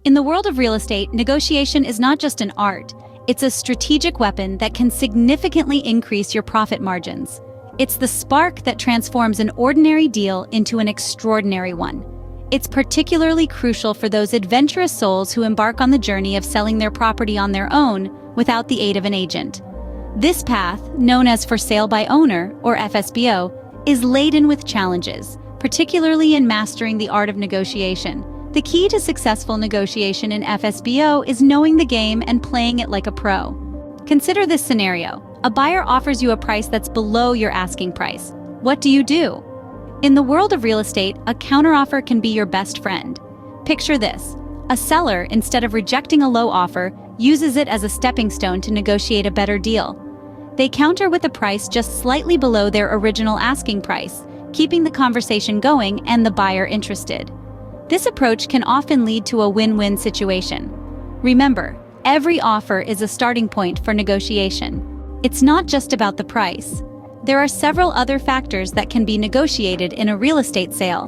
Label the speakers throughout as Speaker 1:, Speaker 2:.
Speaker 1: In the world of real estate, negotiation is not just an art, it's a strategic weapon that can significantly increase your profit margins. It's the spark that transforms an ordinary deal into an extraordinary one. It's particularly crucial for those adventurous souls who embark on the journey of selling their property on their own without the aid of an agent. This path, known as for sale by owner, or FSBO, is laden with challenges, particularly in mastering the art of negotiation. The key to successful negotiation in FSBO is knowing the game and playing it like a pro. Consider this scenario. A buyer offers you a price that's below your asking price. What do you do? In the world of real estate, a counteroffer can be your best friend. Picture this. A seller, instead of rejecting a low offer, uses it as a stepping stone to negotiate a better deal. They counter with a price just slightly below their original asking price, keeping the conversation going and the buyer interested. This approach can often lead to a win-win situation. Remember, every offer is a starting point for negotiation. It's not just about the price. There are several other factors that can be negotiated in a real estate sale.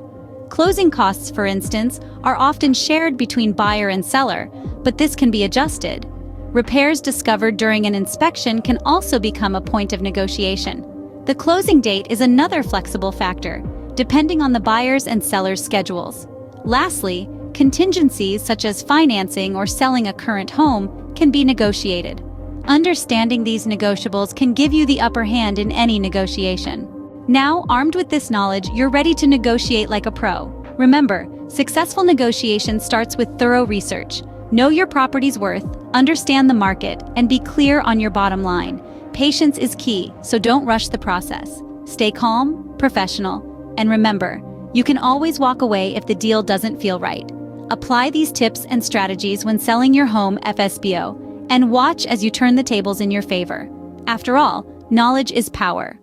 Speaker 1: Closing costs, for instance, are often shared between buyer and seller, but this can be adjusted. Repairs discovered during an inspection can also become a point of negotiation. The closing date is another flexible factor, depending on the buyer's and seller's schedules. Lastly, contingencies such as financing or selling a current home can be negotiated. Understanding these negotiables can give you the upper hand in any negotiation. Now, armed with this knowledge, you're ready to negotiate like a pro. Remember, successful negotiation starts with thorough research. Know your property's worth, understand the market, and be clear on your bottom line. Patience is key, so don't rush the process. Stay calm, professional, and remember, you can always walk away if the deal doesn't feel right. Apply these tips and strategies when selling your home FSBO, and watch as you turn the tables in your favor. After all, knowledge is power.